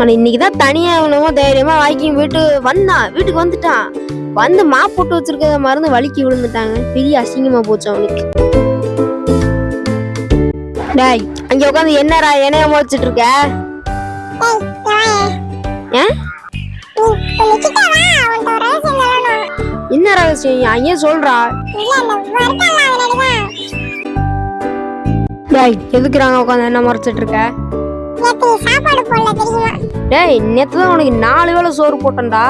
ஆனா இன்னைக்குதான் தனியா எவனமோ தைரியமா வாக்கிங் வீட்டுக்கு வந்துட்டான். வந்து மாப் போட்டு வச்சிருக்க மருந்து வலிக்கு விழுந்துட்டாங்க. பெரிய அசிங்கமா போச்சு அவனுக்கு. டேய் அங்க உட்காந்து என்னடா என்னைய மோதிச்சிட்டு இருக்க? என்ன ரகசியம் அங்கே சொல்றா? டேய் எதுக்குறாங்க உட்காந்து என்ன மறைச்சிட்டு இருக்க? டேய் நேத்து தான் உனக்கு 4 வேளை சோறு போட்டேன்டா.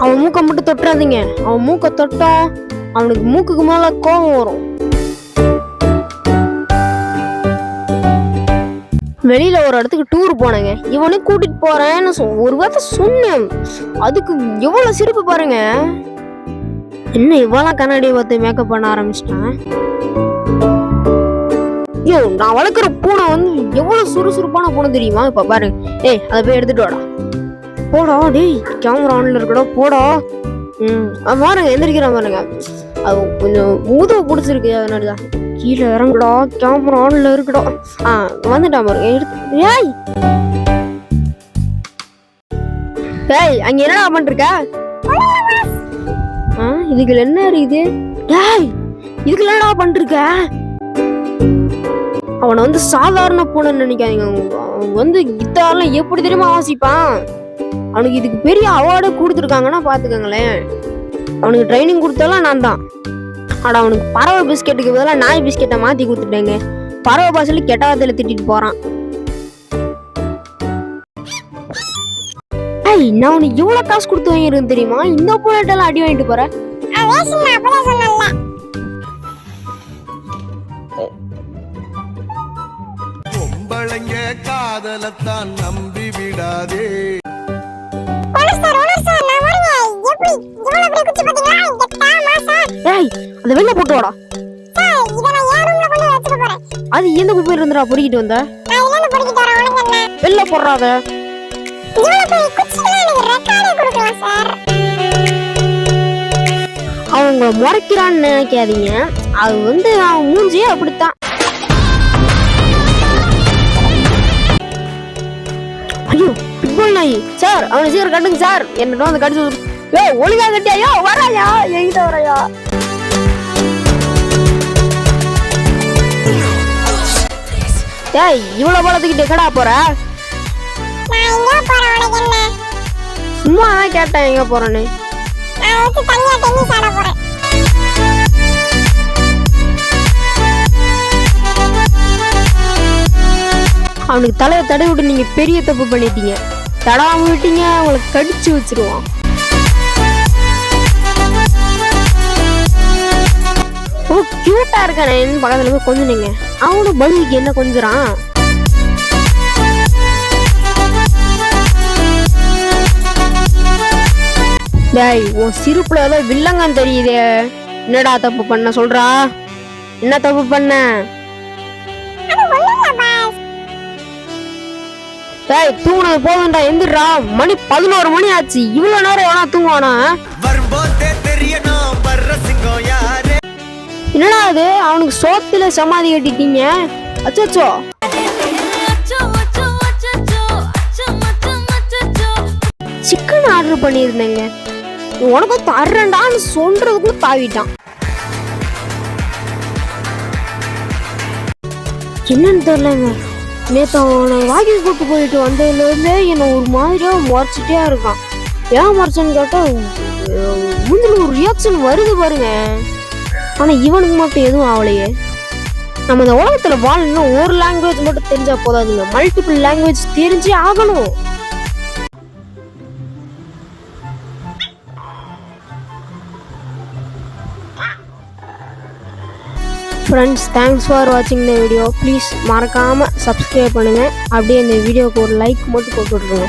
அவன் மூக்க மட்டும் தொட்டுறாதீங்க. அவன் மூக்க தொட்டா அவனுக்கு மூக்குக்கு மேல கோபம் வரும். வெளியில ஒரு இடத்துக்கு டூர் போனேங்க. இவனே கூட்டிட்டு போறேன்னு ஒரு வார்த்தை சொன்னேன். அதுக்கு எவ்வளவு சிரிப்பு பாருங்க. என்ன இவ்வளவு கண்ணாடியை பார்த்து மேக்கப் பண்ண ஆரம்பிச்சிட்டான். ஐயோ நான் வளர்க்குற பூனை வந்து எவ்வளவு சுறுசுறுப்பான பூனை தெரியுமா? இப்ப பாருங்க. ஏய் அதை போய் எடுத்துட்டு வாடா. போடா டேய் கேமரா ஆன்ல இருக்கடா போடா. பாருங்க எந்திரிக்கிறான் பாருங்க. அது கொஞ்சம் முதுவை பிடிச்சிருக்கு அதனாலதான். கீழே இறங்குடா கேமரா ஆன்ல இருக்குடா. வந்துட்டான் பாருங்க எடுத்து. ஏய் ஏய் அங்க என்னடா பண்ணிருக்க? இதுக்குள்ள என்ன இருக்குது? ஏய் இதுக்குள்ள என்னடா பண்ணிருக்க? அவனை வந்து சாதாரண பூனைன்னு நினைக்காதீங்க. அவன் வந்து கிட்டார்லாம் எப்படி தெரியுமா வாசிப்பான். அவனுக்கு இதுக்கு பெரிய அவார்டு கொடுத்துருக்காங்கன்னா பாத்துக்கோங்களேன். அவனுக்கு ட்ரைனிங் கொடுத்தாலும் நான் தான். ஆனா அவனுக்கு பறவை பிஸ்கெட்டுக்கு பதிலாக நாய் பிஸ்கெட்டை மாத்தி கொடுத்துட்டேங்க. பறவை பாசலி கெட்ட வார்த்தையில திட்டிட்டு போறான். நான் உனக்கு எவ்வளவு காசு கொடுத்து வாங்கிருக்கேன் தெரியுமா? இந்த பூனைட்டெல்லாம் அடி வாங்கிட்டு போற. பொம்பளைங்க காதலத்தான் நம்பி விடாதே. அந்த வெள்ள போட்டு வாடா. அது எந்த குப்பையில இருந்துடா பொறுக்கிட்டு வந்த? வெள்ள போடுறாத. அவங்க முறைக்கிறான்னு நினைக்காதீங்க. அது வந்து அவன் மூஞ்சியே அப்படித்தான். ஐயோ பிட்புல் நாய் சார் அவனை சீக்கிரம் கட்டுங்க சார். என்னடா வந்து கடிச்சு ஒழுங்கா கட்டியா வராயா எங்கிட்ட வரையா? ஏய் இவ்வளவு பழத்துக்கிட்டு கடா போற? சும்மா தான் கேட்டேன் எங்க போறேன்னு. அவனுக்கு தலையை தடவி விட்டு நீங்க பெரிய தப்பு பண்ணிட்டீங்க. தடாம விட்டீங்க அவங்களுக்கு கடிச்சு வச்சிருவான். கியூட்டா இருக்கானே பக்கத்துல போய் கொஞ்சினீங்க. அவனும் பதிலுக்கு என்ன கொஞ்சறான்? டேய் உன் சிரிப்புல ஏதோ வில்லங்கன்னு தெரியுதே. என்னடா தப்பு பண்ண சொல்றா? என்ன தப்பு பண்ண? டேய் தூங்குனது போதும்டா எந்திரா. மணி 11 மணி ஆச்சு. இவ்வளவு நேரம் வேணா தூங்குவானா? என்னடா அது அவனுக்கு சோத்துல சமாதி கட்டிட்டீங்க. அச்சோ சிக்கன் ஆர்டர் பண்ணியிருந்தேங்க. உனக்கும் தர்றேன்டான்னு சொல்றதுக்குள்ள தாவிட்டான். என்னன்னு தெரியலங்க. நேற்று அவனை வாக்கிங் கூட்டு போயிட்டு வந்ததுல இருந்தே என்ன ஒரு மாதிரியா முறைச்சிட்டே இருக்கான். ஏன் முறைச்சன்னு கேட்டா முந்தில ஒரு ரியாக்ஷன் வருது பாருங்க. ஆனா இவனுக்கு மட்டும் எதுவும் ஆகலையே. நம்ம இந்த உலகத்துல வாழணும்னா ஒரு லாங்குவேஜ் மட்டும் தெரிஞ்சா போதாதுங்க. மல்டிபிள் லாங்குவேஜ் தெரிஞ்சே ஆகணும். ஃப்ரெண்ட்ஸ் தேங்க்ஸ் ஃபார் வாட்சிங் த வீடியோ. ப்ளீஸ் மறக்காமல் சப்ஸ்கிரைப் பண்ணுங்கள். அப்படியே இந்த வீடியோவுக்கு ஒரு லைக் மட்டும் போட்டு விட்ருங்க.